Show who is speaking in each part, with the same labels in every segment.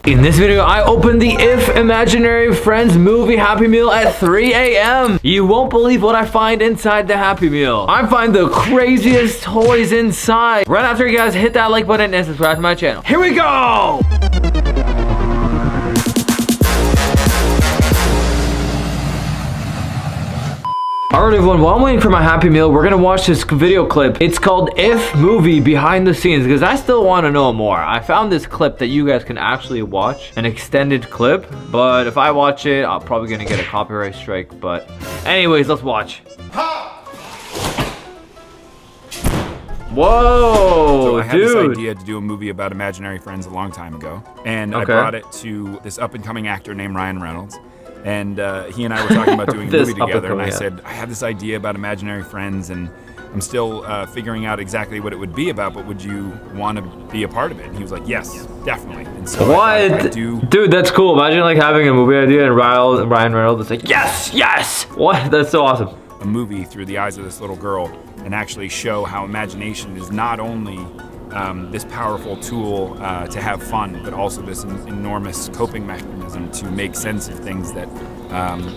Speaker 1: In this video, I opened the If Imaginary Friends movie Happy Meal at 3 a.m. You won't believe what I find inside the Happy Meal. I find the craziest toys inside. Right after you guys hit that like button and subscribe to my channel. Here we go! Alright everyone, while I'm waiting for my Happy Meal, we're gonna watch this video clip. It's called If Movie Behind the Scenes, because I still want to know more. I found this clip that you guys can actually watch, an extended clip, but if I watch it, I'm probably gonna get a copyright strike, but anyways, let's watch. Whoa,
Speaker 2: so I had
Speaker 1: dude.
Speaker 2: this idea to do a movie about imaginary friends a long time ago, and I brought it to this up-and-coming actor named Ryan Reynolds. And he and I were talking about doing a movie together, and I said, I have this idea about imaginary friends, and I'm still figuring out exactly what it would be about, but would you want to be a part of it? And he was like, yes, definitely. And so
Speaker 1: what? Dude, that's cool. Imagine like having a movie idea and Ryan Reynolds is like, yes, yes! What? That's so awesome.
Speaker 2: A movie through the eyes of this little girl and actually show how imagination is not only this powerful tool to have fun, but also this enormous coping mechanism to make sense of things that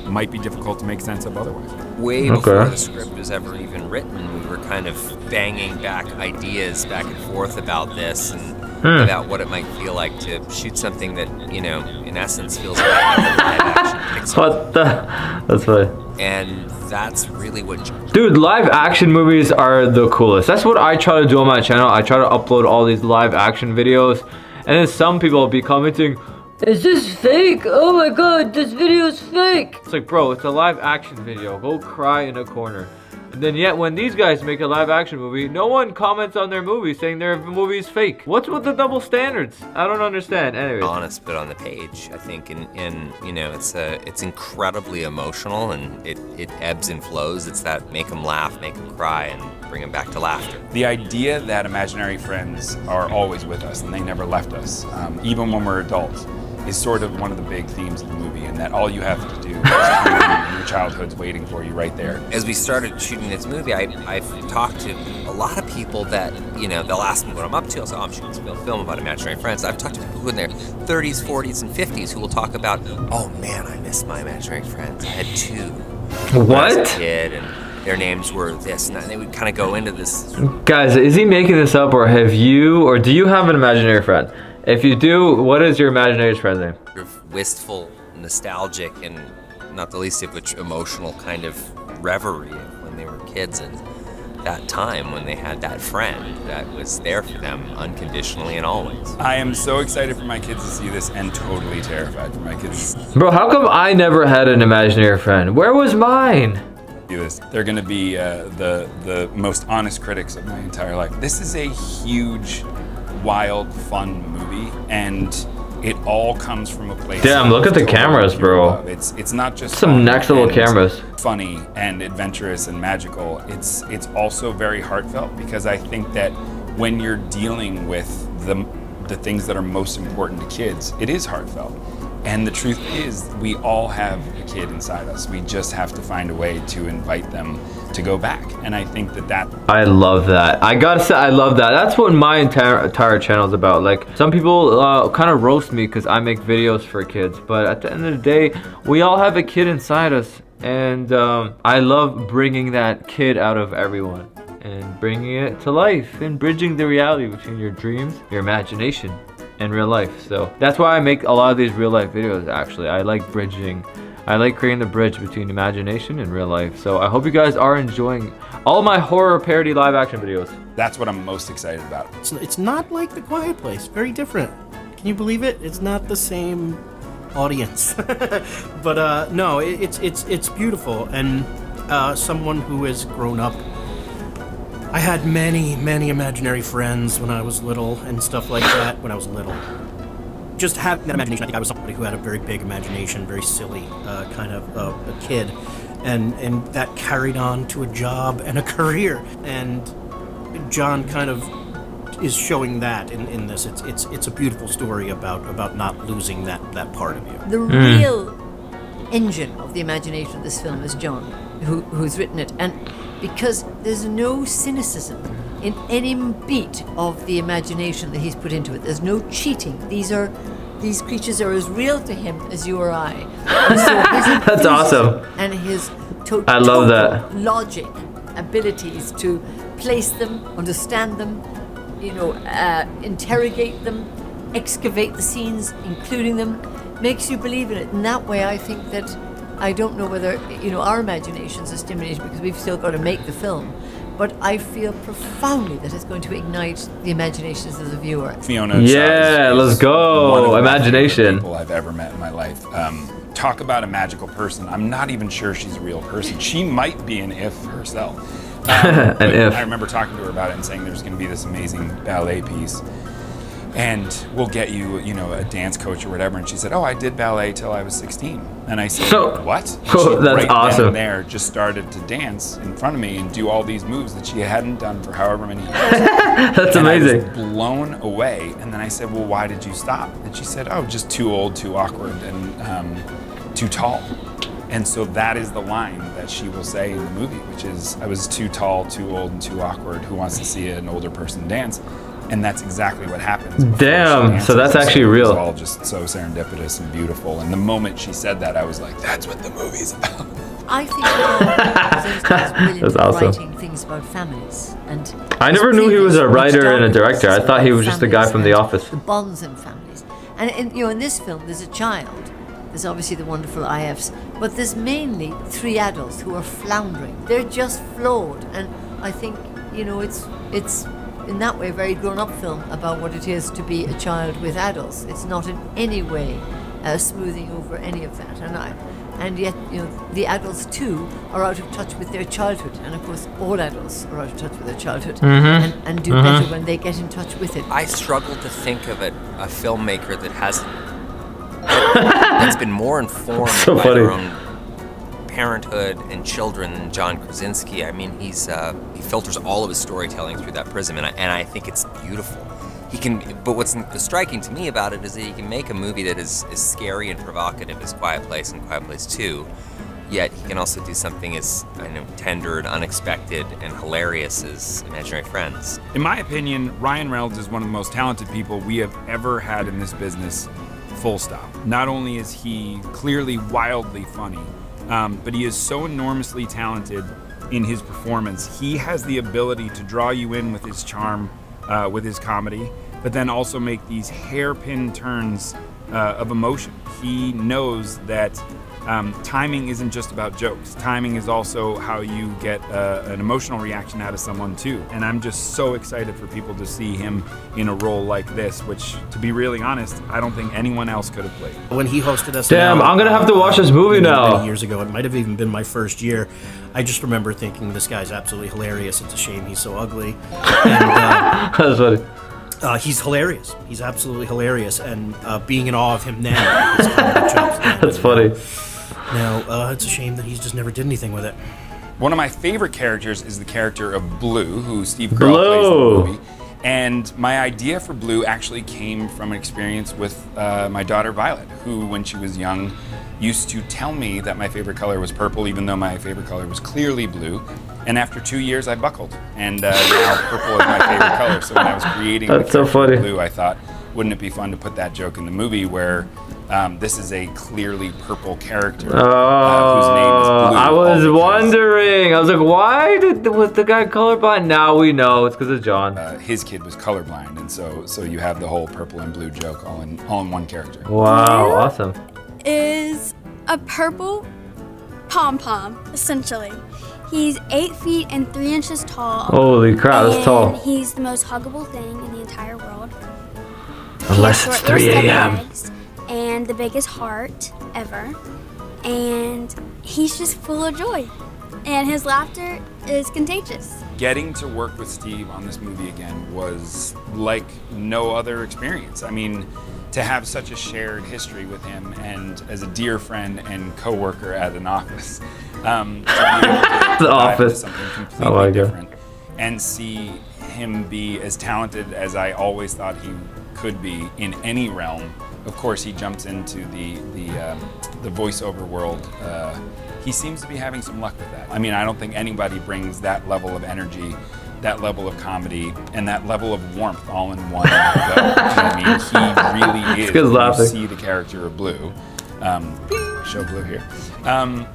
Speaker 2: might be difficult to make sense of otherwise.
Speaker 3: Way before the script was ever even written, we were kind of banging back ideas back and forth about this and about what it might feel like to shoot something that, you know, in essence feels like a live action Pixar.
Speaker 1: What the? That's funny.
Speaker 3: And that's really what...
Speaker 1: Dude, live action movies are the coolest. That's what I try to do on my channel. I try to upload all these live action videos. And then some people will be commenting, is this fake? Oh my god, this video is fake. It's like, bro, it's a live action video. Go cry in a corner. And then yet when these guys make a live action movie, no one comments on their movie saying their movie is fake. What's with the double standards? I don't understand. Anyway,
Speaker 3: honest, but on the page, I think, in you know, it's incredibly emotional, and it ebbs and flows. It's that make them laugh, make them cry, and bring them back to laughter.
Speaker 2: The idea that imaginary friends are always with us and they never left us, even when we're adults, is sort of one of the big themes of the movie, and that all you have to do is your childhood's waiting for you right there.
Speaker 3: As we started shooting this movie, I've talked to a lot of people that, you know, they'll ask me what I'm up to. I'll say, oh, I'm shooting this film about imaginary friends. I've talked to people who are in their 30s, 40s, and 50s who will talk about, oh man, I miss my imaginary friends. I had two.
Speaker 1: What?
Speaker 3: When I was a kid, and their names were this and that. And they would kind of go into this.
Speaker 1: Guys, is he making this up, or have you, or do you have an imaginary friend? If you do, what is your imaginary friend's name?
Speaker 3: Wistful, nostalgic, and not the least of which emotional kind of reverie of when they were kids and that time when they had that friend that was there for them unconditionally and always.
Speaker 2: I am so excited for my kids to see this and totally terrified for my kids.
Speaker 1: Bro, how come I never had an imaginary friend? Where was mine?
Speaker 2: They're gonna be the most honest critics of my entire life. This is a huge, wild, fun movie, and it all comes from a place.
Speaker 1: Damn, look at the cameras, bro.
Speaker 2: It's not just
Speaker 1: some next level cameras.
Speaker 2: Funny and adventurous and magical. It's also very heartfelt, because I think that when you're dealing with the things that are most important to kids, it is heartfelt. And the truth is, we all have a kid inside us. We just have to find a way to invite them to go back. And I think that
Speaker 1: I love that. I gotta say, I love that. That's what my entire channel is about. Like, some people kind of roast me because I make videos for kids, but at the end of the day, we all have a kid inside us, and I love bringing that kid out of everyone and bringing it to life and bridging the reality between your dreams, your imagination, and real life. So that's why I make a lot of these real life videos. Actually, I like creating the bridge between imagination and real life. So I hope you guys are enjoying all my horror parody live action videos.
Speaker 2: That's what I'm most excited about.
Speaker 4: It's not like The Quiet Place. Very different. Can you believe it? It's not the same audience. But no, it's beautiful. And someone who has grown up, I had many imaginary friends when I was little and stuff like that. When I was little, just having that imagination, I think I was somebody who had a very big imagination, very silly kind of a kid, and that carried on to a job and a career. And John kind of is showing that in this. It's a beautiful story about not losing that part of you.
Speaker 5: The real engine of the imagination of this film is John, who's written it, and because there's no cynicism in any beat of the imagination that he's put into it. There's no cheating. These are these creatures are as real to him as you or I. And so his
Speaker 1: That's awesome.
Speaker 5: And his
Speaker 1: I love
Speaker 5: total
Speaker 1: that.
Speaker 5: logic, abilities to place them, understand them, interrogate them, excavate the scenes, including them, makes you believe in it. In that way, I think that I don't know whether our imaginations are stimulated because we've still got to make the film. But I feel profoundly that it's going to ignite the imaginations of the viewer.
Speaker 2: Fiona.
Speaker 1: Yeah,
Speaker 2: is
Speaker 1: let's go.
Speaker 2: one of my
Speaker 1: Imagination.
Speaker 2: favorite people I've ever met in my life. Talk about a magical person. I'm not even sure she's a real person. She might be an if herself.
Speaker 1: An if.
Speaker 2: I remember talking to her about it and saying there's going to be this amazing ballet piece. And we'll get you, a dance coach or whatever. And she said, oh, I did ballet till I was 16. And I said, what? And she
Speaker 1: That's
Speaker 2: right
Speaker 1: awesome.
Speaker 2: then and there just started to dance in front of me and do all these moves that she hadn't done for however many years.
Speaker 1: That's
Speaker 2: and
Speaker 1: amazing.
Speaker 2: I was blown away. And then I said, well, why did you stop? And she said, oh, just too old, too awkward, and too tall. And so that is the line that she will say in the movie, which is, I was too tall, too old, and too awkward. Who wants to see an older person dance? And that's exactly what happens. before
Speaker 1: Damn,
Speaker 2: she dances.
Speaker 1: so that's actually
Speaker 2: It was
Speaker 1: real.
Speaker 2: all just so serendipitous and beautiful. And the moment she said that, I was like, that's what the movie's about.
Speaker 5: I think Zelensky is brilliant
Speaker 1: That's
Speaker 5: at
Speaker 1: awesome.
Speaker 5: writing things about families. And
Speaker 1: I
Speaker 5: his
Speaker 1: never knew he was a
Speaker 5: previous
Speaker 1: writer and a
Speaker 5: documentary
Speaker 1: director. I
Speaker 5: is
Speaker 1: thought he
Speaker 5: about
Speaker 1: was just a guy
Speaker 5: families
Speaker 1: from The
Speaker 5: and
Speaker 1: Office.
Speaker 5: The bonds in families. And in this film, there's a child. There's obviously the wonderful IFs, but there's mainly 3 adults who are floundering. They're just flawed, and I think it's in that way a very grown-up film about what it is to be a child with adults. It's not in any way smoothing over any of that, and yet the adults too are out of touch with their childhood, and of course all adults are out of touch with their childhood, and do better when they get in touch with it.
Speaker 3: I struggle to think of a filmmaker that's been more informed
Speaker 1: So
Speaker 3: by
Speaker 1: funny.
Speaker 3: their own parenthood and children than John Krasinski. I mean, he filters all of his storytelling through that prism, and I think it's beautiful. But what's striking to me about it is that he can make a movie that is as scary and provocative as Quiet Place and Quiet Place 2, yet he can also do something as tender and unexpected and hilarious as Imaginary Friends.
Speaker 2: In my opinion, Ryan Reynolds is one of the most talented people we have ever had in this business, full stop. Not only is he clearly wildly funny, but he is so enormously talented in his performance. He has the ability to draw you in with his charm, with his comedy, but then also make these hairpin turns of emotion. He knows that timing isn't just about jokes. Timing is also how you get an emotional reaction out of someone too. And I'm just so excited for people to see him in a role like this, which, to be really honest, I don't think anyone else could have played.
Speaker 4: When he hosted us,
Speaker 1: Damn, I'm gonna have to watch this movie now.
Speaker 4: Many years ago, it might have even been my first year. I just remember thinking, this guy's absolutely hilarious. It's a shame he's so ugly. And,
Speaker 1: That's funny.
Speaker 4: he's hilarious. He's absolutely hilarious, and being in awe of him now. His comedy chops.
Speaker 1: That's funny.
Speaker 4: Now, it's a shame that he's just never did anything with it.
Speaker 2: One of my favorite characters is the character of Blue, who Steve Carell
Speaker 1: Blue.
Speaker 2: plays in the movie. And my idea for Blue actually came from an experience with my daughter Violet, who, when she was young, used to tell me that my favorite color was purple, even though my favorite color was clearly blue. And after 2 years, I buckled, and now purple is my favorite color. So when I was creating
Speaker 1: That's so
Speaker 2: the character
Speaker 1: funny.
Speaker 2: Blue, I thought, wouldn't it be fun to put that joke in the movie where this is a clearly purple character whose name is Blue.
Speaker 1: I was
Speaker 2: all because,
Speaker 1: wondering. I was like, why was the guy colorblind? Now we know. It's because of John.
Speaker 2: his kid was colorblind, and so you have the whole purple and blue joke all in one character.
Speaker 1: Wow, awesome.
Speaker 6: Is a purple pom-pom, essentially. He's 8 feet and 3 inches tall.
Speaker 1: Holy crap, that's
Speaker 6: and
Speaker 1: tall.
Speaker 6: He's the most huggable thing in the entire world.
Speaker 1: Unless
Speaker 6: He has
Speaker 1: it's
Speaker 6: short
Speaker 1: 3
Speaker 6: little stubby
Speaker 1: a.m.
Speaker 6: legs and the biggest heart ever. And he's just full of joy. And his laughter is contagious.
Speaker 2: Getting to work with Steve on this movie again was like no other experience. I mean, to have such a shared history with him, and as a dear friend and coworker at an office, to be able to
Speaker 1: The
Speaker 2: dive into
Speaker 1: office.
Speaker 2: something
Speaker 1: Oh
Speaker 2: completely
Speaker 1: my God.
Speaker 2: different and see him be as talented as I always thought he could be in any realm. Of course, he jumps into the voiceover world. He seems to be having some luck with that. I mean, I don't think anybody brings that level of energy that level of comedy and that level of warmth all in one go. You know what I mean? He really is.
Speaker 1: Good laughing.
Speaker 2: You see the character of Blue. Show Blue here.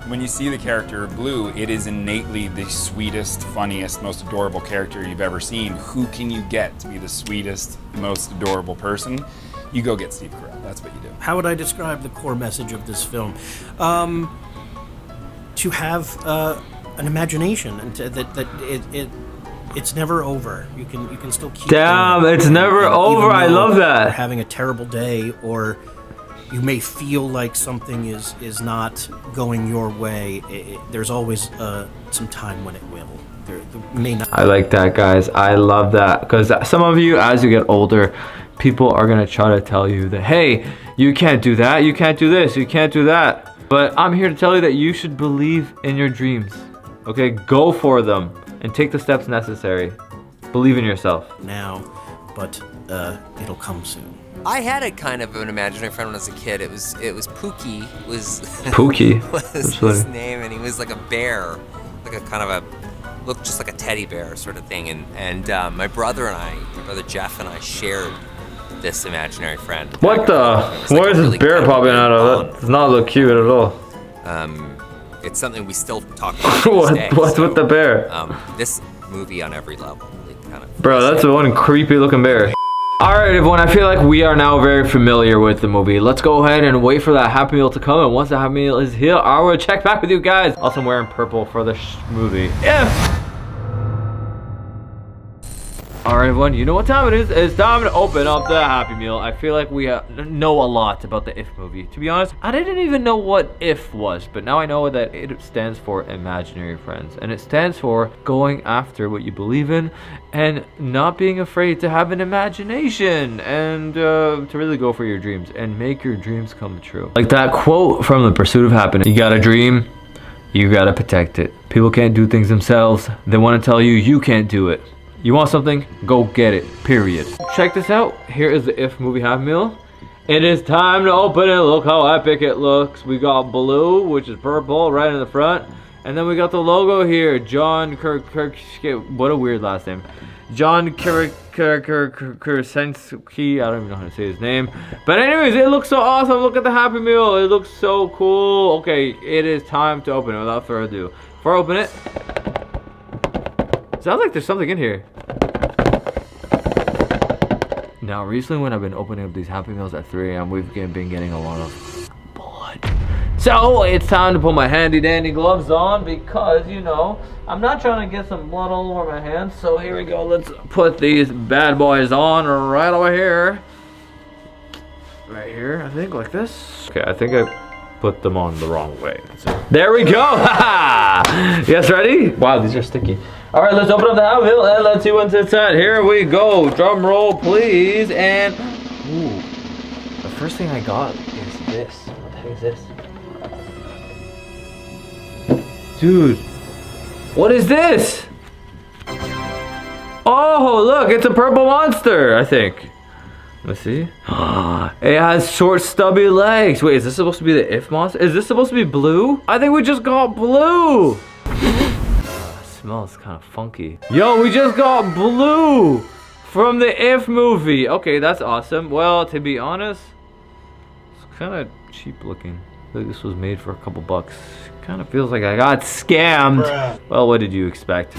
Speaker 2: When you see the character of Blue, it is innately the sweetest, funniest, most adorable character you've ever seen. Who can you get to be the sweetest, most adorable person? You go get Steve Carell. That's what you do.
Speaker 4: How would I describe the core message of this film? To have an imagination, and it's never over. You can still keep.
Speaker 1: Damn,
Speaker 4: going.
Speaker 1: it's never
Speaker 4: And
Speaker 1: over.
Speaker 4: even
Speaker 1: I
Speaker 4: though
Speaker 1: love that.
Speaker 4: you're having a terrible day, or you may feel like something is not going your way. There's always some time when it will. There may not.
Speaker 1: I like that, guys. I love that, because some of you, as you get older, people are gonna try to tell you that, hey, you can't do that, you can't do this, you can't do that. But I'm here to tell you that you should believe in your dreams. Okay, go for them and take the steps necessary. Believe in yourself.
Speaker 4: Now, but it'll come soon.
Speaker 3: I had a kind of an imaginary friend when I was a kid. It was Pookie.
Speaker 1: Pookie?
Speaker 3: was
Speaker 1: That's
Speaker 3: his
Speaker 1: funny.
Speaker 3: name, and he was like a bear, like a kind of a looked just like a teddy bear sort of thing. And my brother Jeff and I shared this imaginary friend.
Speaker 1: What the? Where is this bear popping out of? That does not look cute at all.
Speaker 3: It's something we still talk about. To this day.
Speaker 1: What's with the bear?
Speaker 3: This movie on every level, really kind of.
Speaker 1: Bro, that's one creepy looking bear. Alright everyone, I feel like we are now very familiar with the movie. Let's go ahead and wait for that Happy Meal to come, and once the Happy Meal is here, I will check back with you guys. Also, I'm wearing purple for the movie. Alright everyone, you know what time it is. It's time to open up the Happy Meal. I feel like we know a lot about the IF movie. To be honest, I didn't even know what IF was, but now I know that it stands for Imaginary Friends. And it stands for going after what you believe in and not being afraid to have an imagination and to really go for your dreams and make your dreams come true. Like that quote from The Pursuit of Happiness. You got a dream, you gotta protect it. People can't do things themselves. They want to tell you you can't do it. You want something? Go get it. Period. Check this out. Here is the IF movie Happy Meal. It is time to open it. Look how epic it looks. We got blue, which is purple, right in the front. And then we got the logo here. John Kirk. What a weird last name. John Krasinski. I don't even know how to say his name. But anyways, it looks so awesome. Look at the Happy Meal. It looks so cool. Okay, it is time to open it without further ado. Before I open it, sounds like there's something in here. Now, recently when I've been opening up these Happy Meals at 3 a.m., we've been getting a lot of blood. So, it's time to put my handy dandy gloves on because, you know, I'm not trying to get some blood all over my hands. So, here we go. Let's put these bad boys on right over here. Right here, I think, like this. Okay, I think I put them on the wrong way. There we go! Yes, ready? Wow, these are sticky. All right, let's open up the Happy Meal and let's see what's inside. Here we go. Drum roll, please. And ooh, the first thing I got is this. What the heck is this? Dude, what is this? Oh, look, it's a purple monster, I think. Let's see. It has short, stubby legs. Wait, is this supposed to be the IF monster? Is this supposed to be blue? I think we just got blue. Smells kind of funky. Yo, we just got blue from the IF movie. Okay, that's awesome. Well, to be honest, it's kind of cheap looking. I think this was made for a couple bucks. Kind of feels like I got scammed. Bruh. Well, what did you expect?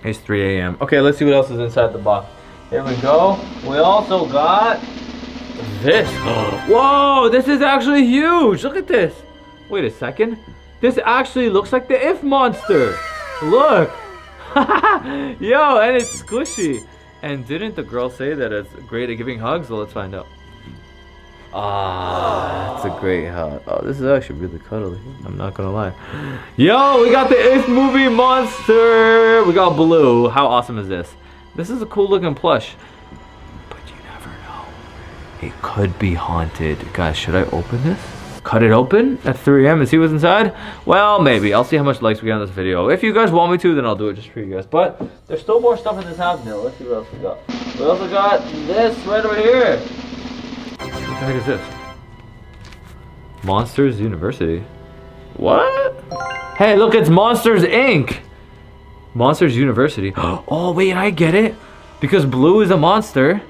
Speaker 1: It's 3 a.m. Okay, let's see what else is inside the box. Here we go. We also got this. Whoa, this is actually huge. Look at this. Wait a second. This actually looks like the IF monster. Look. Yo, and it's squishy. And didn't the girl say that it's great at giving hugs? Well, let's find out. Ah, that's a great hug. Oh, this is actually really cuddly. I'm not gonna lie. Yo, we got the IF movie monster. We got blue. How awesome is this? This is a cool looking plush. But you never know. It could be haunted. Guys, should I open this? Cut it open at 3 a.m. and see what's inside? Well, maybe. I'll see how much likes we get on this video. If you guys want me to, then I'll do it just for you guys. But there's still more stuff in this house now. Let's see what else we got. We also got this right over here. What the heck is this? Monsters University. What? Hey, look, it's Monsters Inc. Monsters University. Oh, wait, I get it. Because Blue is a monster.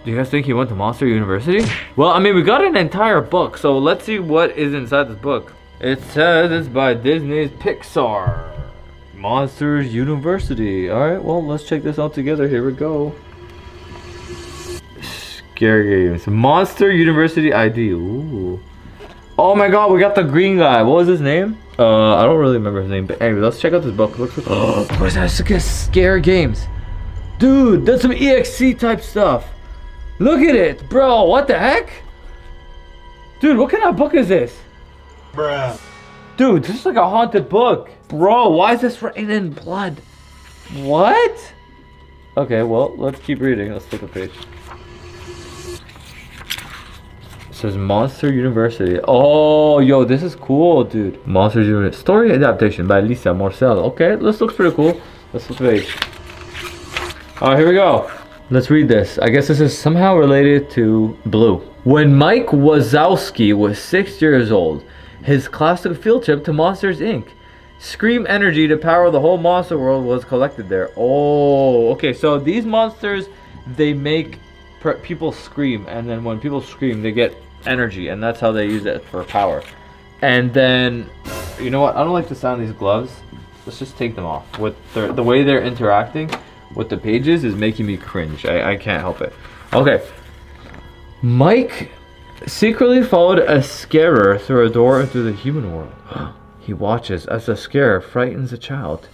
Speaker 1: Do you guys think he went to Monster University? Well, I mean, we got an entire book, so let's see what is inside this book. It says it's by Disney's Pixar. Monsters University. Alright, well, let's check this out together. Here we go. Scary games. Monster University ID. Ooh. Oh my god, we got the green guy. What was his name? I don't really remember his name, but anyway, let's check out this book. What is that? Look at scary games. Dude, that's some EXC type stuff. Look at it, bro. What the heck? Dude, what kind of book is this?
Speaker 4: Bruh.
Speaker 1: Dude, this is like a haunted book. Bro, why is this written in blood? What? Okay, well, let's keep reading. Let's flip a page. It says Monster University. Oh, yo, this is cool, dude. Monsters University. Story adaptation by Lisa Marcel. Okay, this looks pretty cool. Let's flip the page. Alright, here we go. Let's read this. I guess this is somehow related to Blue. When Mike Wazowski was 6 years old, his class took a field trip to Monsters Inc. Scream energy to power the whole monster world was collected there. Oh, okay. So these monsters, they make people scream, and then when people scream, they get energy, and that's how they use it for power. And then, you know what? I don't like the sound of these gloves. Let's just take them off. With the way they're interacting with the pages is making me cringe. I can't help it. Okay. Mike secretly followed a scarer through a door into the human world. He watches as the scarer frightens a child.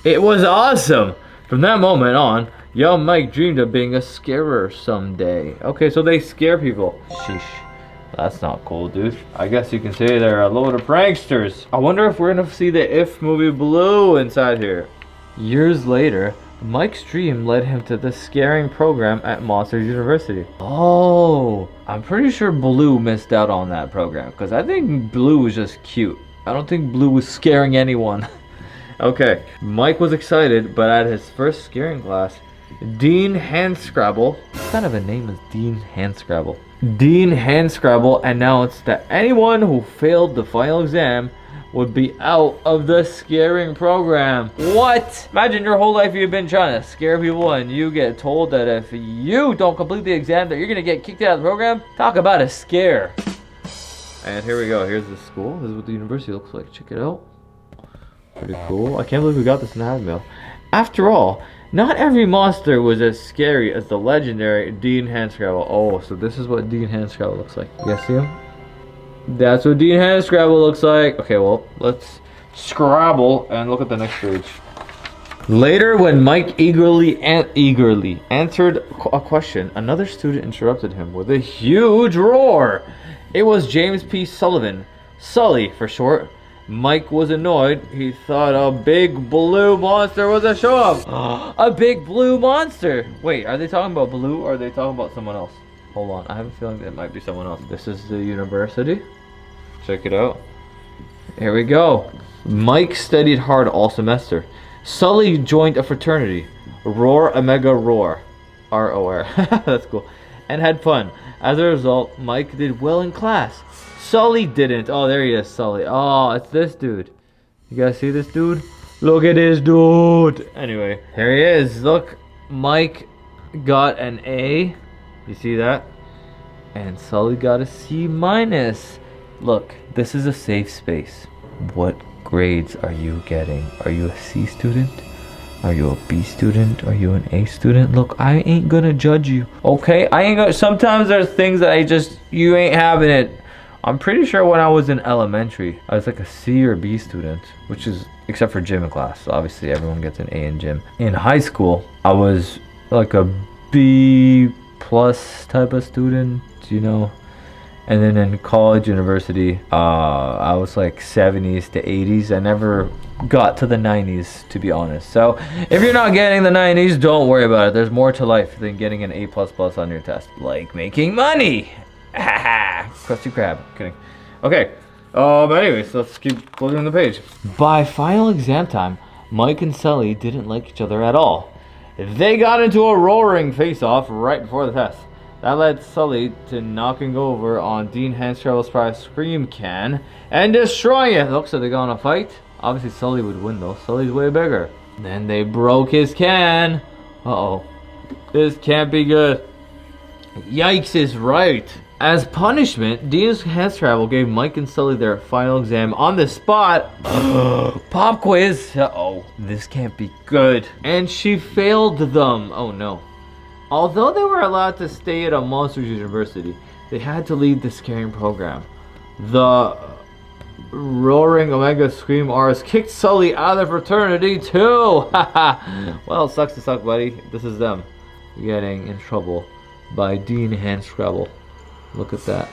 Speaker 1: It was awesome! From that moment on, young Mike dreamed of being a scarer someday. Okay, so they scare people. Sheesh. That's not cool, dude. I guess you can say they're a load of pranksters. I wonder if we're gonna see the If movie Blue inside here. Years later, Mike's dream led him to the scaring program at Monsters University. Oh, I'm pretty sure Blue missed out on that program because I think Blue was just cute. I don't think Blue was scaring anyone. Okay, Mike was excited, but at his first scaring class, Dean Handscrabble, what kind of a name is Dean Handscrabble? Dean Handscrabble announced that anyone who failed the final exam would be out of the scaring program. What? Imagine your whole life you've been trying to scare people and you get told that if you don't complete the exam that you're gonna get kicked out of the program? Talk about a scare. And here we go. Here's the school. This is what the university looks like. Check it out. Pretty cool. I can't believe we got this in the mail. After all, not every monster was as scary as the legendary Dean Handscrabble. Oh, so this is what Dean Handscrabble looks like. You guys see him? That's what Dean Handscrabble looks like. Okay, well, let's scrabble and look at the next page. Later, when Mike eagerly answered a question, another student interrupted him with a huge roar. It was James P. Sullivan, Sully for short. Mike was annoyed. He thought a big blue monster was a show-off. A big blue monster. Wait, are they talking about Blue or are they talking about someone else? Hold on, I have a feeling it might be someone else. This is the university. Check it out. Here we go. Mike studied hard all semester. Sully joined a fraternity, Roar Omega Roar, R-O-R. That's cool. And had fun. As a result, Mike did well in class. Sully didn't. Oh, there he is, Sully. Oh, it's this dude. You guys see this dude? Look at this dude. Anyway, here he is. Look, Mike got an A. You see that? And Sully got a C minus. Look, this is a safe space. What grades are you getting? Are you a C student? Are you a B student? Are you an A student? Look, I ain't gonna judge you. Okay? I ain't gonna. Sometimes there's things that you ain't having it. I'm pretty sure when I was in elementary, I was like a C or B student, which is, except for gym class. So obviously everyone gets an A in gym. In high school, I was like a B plus type of student, you know. And then in college, university, I was like 70s to 80s. I never got to the 90s, to be honest. So if you're not getting the 90s, don't worry about it. There's more to life than getting an A++ on your test. Like making money. Haha. Krusty Krab. Kidding. Okay. Anyways, let's keep flipping the page. By final exam time, Mike and Sully didn't like each other at all. They got into a roaring face-off right before the test. That led Sully to knocking over on Dean Handscrabble's prize scream can and destroying it. Looks like they're gonna fight. Obviously, Sully would win though. Sully's way bigger. Then they broke his can. Uh-oh. This can't be good. Yikes is right. As punishment, Dean's hands travel gave Mike and Sully their final exam on the spot. Pop quiz. Uh-oh. This can't be good. And she failed them. Oh no. Although they were allowed to stay at a Monsters University, they had to leave the scaring program. The roaring Omega Scream R's kicked Sully out of the fraternity too. Well, sucks to suck, buddy. This is them getting in trouble by Dean Handscrabble. Look at that.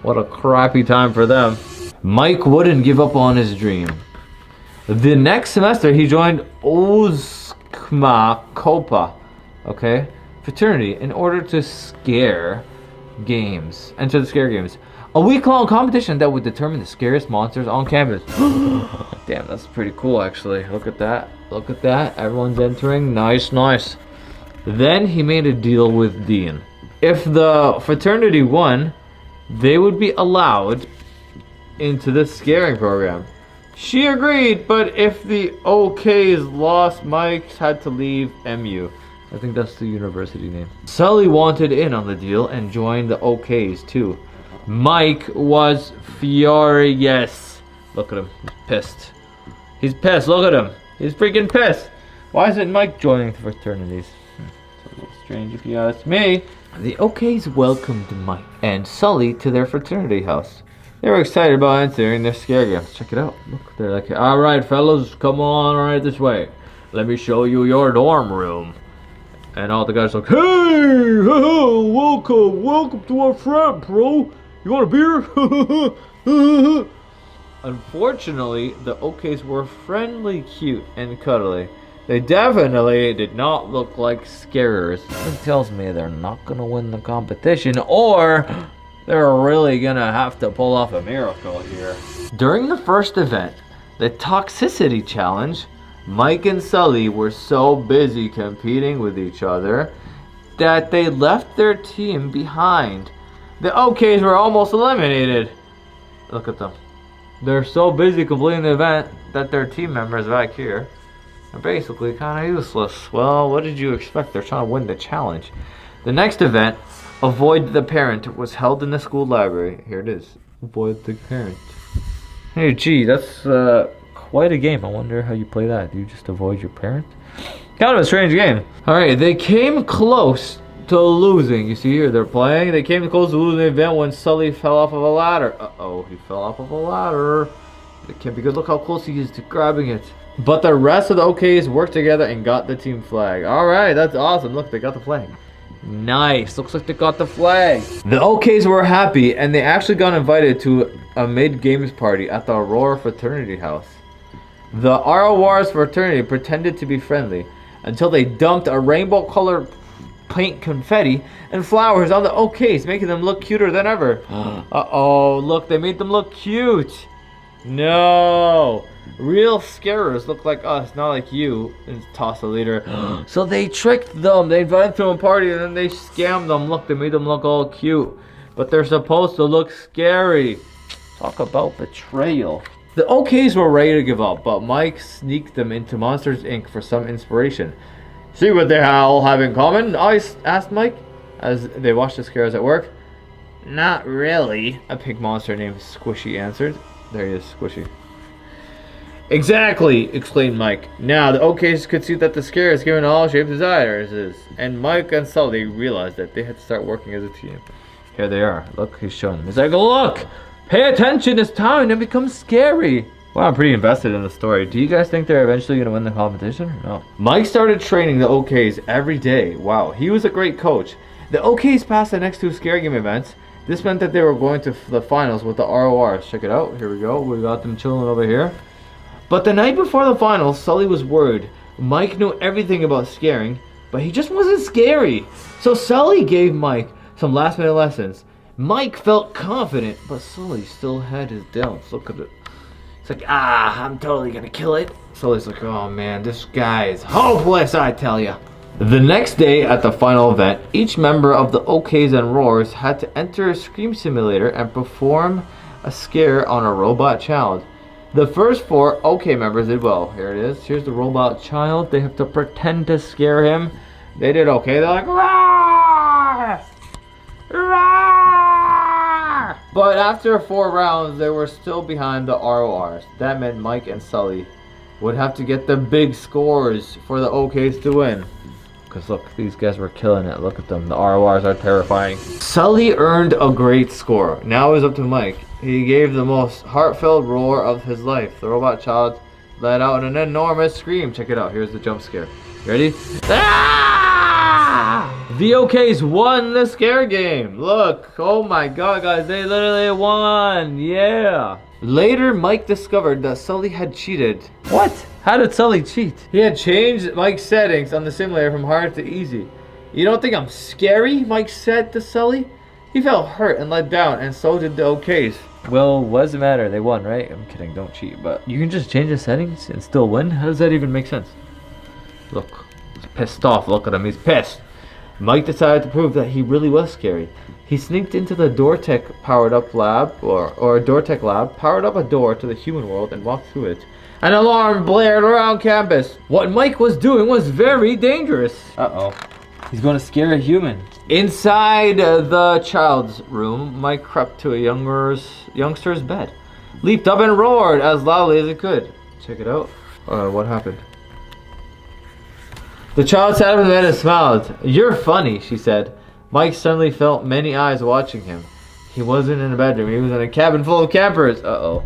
Speaker 1: What a crappy time for them. Mike wouldn't give up on his dream. The next semester, he joined Oskma Copa, okay, fraternity in order to enter the scare games. A week-long competition that would determine the scariest monsters on campus. Damn, that's pretty cool, actually. Look at that. Look at that. Everyone's entering. Nice, nice. Then he made a deal with Dean. If the fraternity won, they would be allowed into the scaring program. She agreed, but if the OKs lost, Mike had to leave MU. I think that's the university name. Sully wanted in on the deal and joined the OKs too. Mike was furious. Look at him. He's pissed. He's pissed. Look at him. He's freaking pissed. Why isn't Mike joining the fraternities? It's a little strange if you ask me. The OKs welcomed Mike and Sully to their fraternity house. They were excited about entering their scare games. Check it out. Look, they're like, all right, fellas, come on right this way. Let me show you your dorm room. And all the guys are like, hey, welcome to our frat, bro. You want a beer? Unfortunately, the OKs were friendly, cute, and cuddly. They definitely did not look like scarers. It tells me they're not gonna win the competition, or they're really gonna have to pull off a miracle here. During the first event, the Toxicity Challenge, Mike and Sully were so busy competing with each other that they left their team behind. The OKs were almost eliminated. Look at them. They're so busy completing the event that their team members back here are basically kind of useless. Well, what did you expect? They're trying to win the challenge. The next event, Avoid the Parent, was held in the school library. Here it is. Avoid the Parent. Hey, gee, that's quite a game. I wonder how you play that. Do you just avoid your parent? Kind of a strange game. Alright, they came close to losing. You see here, they're playing. They came close to losing the event when Sully fell off of a ladder. Uh-oh, he fell off of a ladder. It can't be good. Look how close he is to grabbing it. But the rest of the OKs worked together and got the team flag. Alright, that's awesome. Look, they got the flag. Nice. Looks like they got the flag. The OKs were happy, and they actually got invited to a mid-games party at the Aurora fraternity house. The ROR's fraternity pretended to be friendly until they dumped a rainbow-colored paint confetti and flowers on the OKs, making them look cuter than ever. Uh-oh, look, they made them look cute. No. Real scarers look like us, not like you, and toss a leader. So they tricked them. They invited them to a party and then they scammed them. Look, they made them look all cute. But they're supposed to look scary. Talk about betrayal. The OKs were ready to give up, but Mike sneaked them into Monsters Inc. for some inspiration. See what they all have in common? I asked Mike as they watched the scares at work. Not really, a pink monster named Squishy answered. There he is, Squishy. Exactly, exclaimed Mike. Now the OKs could see that the scare is given all shapes desires, and Mike and Sully realized that they had to start working as a team. Here they are. Look, he's showing them. He's like, look! Pay attention, it's time to become scary. Well, I'm pretty invested in the story. Do you guys think they're eventually going to win the competition or no? Mike started training the OKs every day. Wow, he was a great coach. The OKs passed the next two scare game events. This meant that they were going to the finals with the RORs. Check it out. Here we go. We got them chilling over here. But the night before the finals, Sully was worried. Mike knew everything about scaring, but he just wasn't scary. So Sully gave Mike some last-minute lessons. Mike felt confident, but Sully still had his doubts. Look at it. It's like, I'm totally gonna kill it. Sully's like, oh man, this guy is hopeless, I tell ya. The next day at the final event, each member of the OKs and Roars had to enter a scream simulator and perform a scare on a robot child. The first 4 OK members did well. Here it is. Here's the robot child. They have to pretend to scare him. They did okay. They're like, "Roar! Roar!" But after 4 rounds, they were still behind the RORs. That meant Mike and Sully would have to get the big scores for the OKs to win. Because look, these guys were killing it. Look at them. The RORs are terrifying. Sully earned a great score. Now it's up to Mike. He gave the most heartfelt roar of his life. The robot child let out an enormous scream. Check it out. Here's the jump scare. You ready? Ah! The OKs won the scare game. Look. Oh my god, guys. They literally won. Yeah. Later, Mike discovered that Sully had cheated. What? How did Sully cheat? He had changed Mike's settings on the simulator from hard to easy. You don't think I'm scary? Mike said to Sully. He felt hurt and let down, and so did the OKs. Well, what does it matter? They won, right? I'm kidding, don't cheat. But you can just change the settings and still win? How does that even make sense? Look, he's pissed off. Look at him, he's pissed. Mike decided to prove that he really was scary. He sneaked into the DoorTech powered up lab, or DoorTech lab, powered up a door to the human world and walked through it. An alarm blared around campus. What Mike was doing was very dangerous. Uh-oh. He's going to scare a human. Inside the child's room, Mike crept to a youngster's bed, leaped up and roared as loudly as he could. Check it out. What happened? The child sat up in the bed and smiled. "You're funny," she said. Mike suddenly felt many eyes watching him. He wasn't in a bedroom. He was in a cabin full of campers. Uh-oh.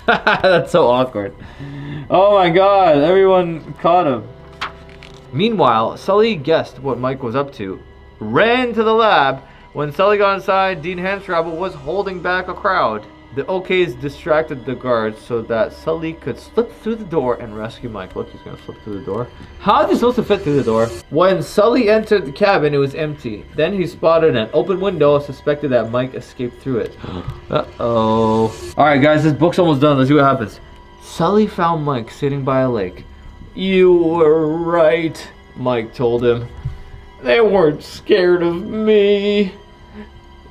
Speaker 1: That's so awkward. Oh my god, everyone caught him. Meanwhile, Sully guessed what Mike was up to, ran to the lab. When Sully got inside, Dean Hanscrabble was holding back a crowd. The OKs distracted the guards so that Sully could slip through the door and rescue Mike. Look, he's gonna slip through the door. How is he supposed to fit through the door? When Sully entered the cabin, it was empty. Then he spotted an open window and suspected that Mike escaped through it. Uh-oh. Alright guys, this book's almost done. Let's see what happens. Sully found Mike sitting by a lake. "You were right," Mike told him. "They weren't scared of me."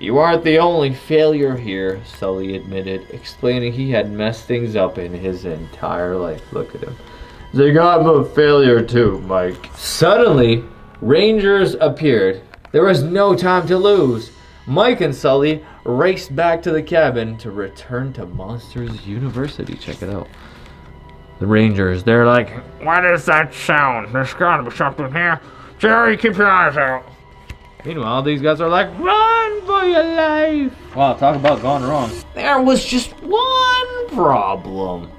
Speaker 1: "You aren't the only failure here," Sully admitted, explaining he had messed things up in his entire life. Look at him. "They got him a failure too, Mike." Suddenly, Rangers appeared. There was no time to lose. Mike and Sully raced back to the cabin to return to Monsters University. Check it out. The Rangers, they're like, "What is that sound? There's gotta be something here. Jerry, keep your eyes out." Meanwhile, these guys are like, "Run for your life!" Wow, talk about gone wrong. There was just one problem.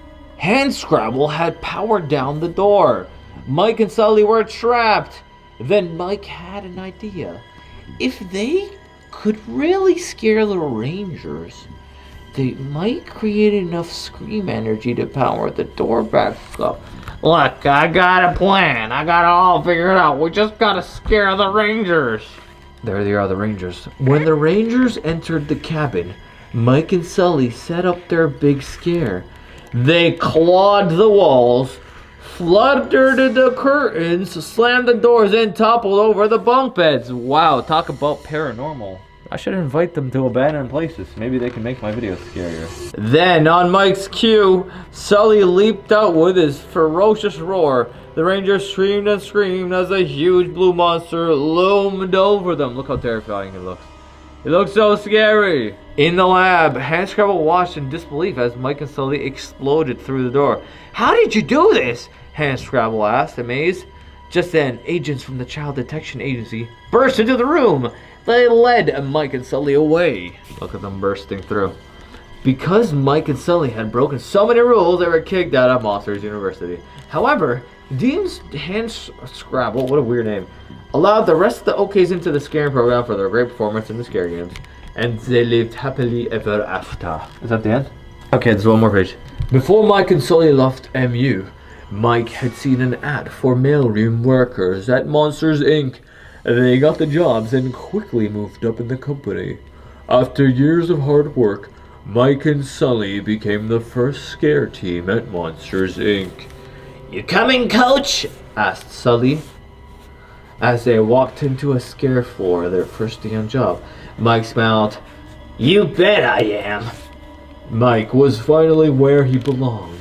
Speaker 1: Hanscrabble had powered down the door. Mike and Sully were trapped. Then Mike had an idea. If they could really scare the Rangers, they might create enough scream energy to power the door back up. "Look, I got a plan. I got it all figured out. We just gotta scare the Rangers." There they are, the Rangers. When the Rangers entered the cabin, Mike and Sully set up their big scare. They clawed the walls, fluttered the curtains, slammed the doors, and toppled over the bunk beds. Wow, talk about paranormal. I should invite them to abandoned places. Maybe they can make my videos scarier. Then, on Mike's cue, Sully leaped out with his ferocious roar. The Rangers screamed and screamed as a huge blue monster loomed over them. Look how terrifying it looks. It looks so scary. In the lab, Hanscrabble watched in disbelief as Mike and Sully exploded through the door. "How did you do this?" Hanscrabble asked, amazed. Just then, agents from the Child Detection Agency burst into the room. They led Mike and Sully away. Look at them bursting through. Because Mike and Sully had broken so many rules, they were kicked out of Monsters University. However, Dean's Hanscrabble, what a weird name, allowed the rest of the OKs into the scaring program for their great performance in the scare games. And they lived happily ever after. Is that the end? Okay, there's one more page. Before Mike and Sully left MU, Mike had seen an ad for mailroom workers at Monsters Inc. They got the jobs and quickly moved up in the company. After years of hard work, Mike and Sully became the first scare team at Monsters Inc. "You coming, coach?" asked Sully as they walked into a scare floor, their first day on job. Mike smiled. "You bet I am." Mike was finally where he belonged.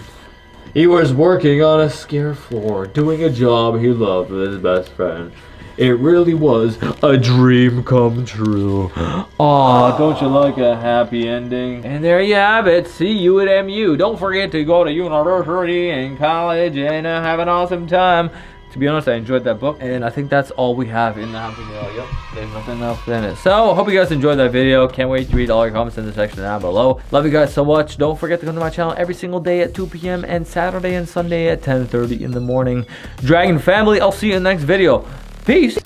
Speaker 1: He was working on a scare floor, doing a job he loved with his best friend. It really was a dream come true. Aw, don't you like a happy ending? And there you have it. See you at MU. Don't forget to go to university and college and have an awesome time. To be honest, I enjoyed that book, and I think that's all we have in the Happy Meal. Yep, there's nothing else in it. So, hope you guys enjoyed that video. Can't wait to read all your comments in the section down below. Love you guys so much. Don't forget to come to my channel every single day at 2 p.m. and Saturday and Sunday at 10:30 in the morning. Dragon family, I'll see you in the next video. Peace.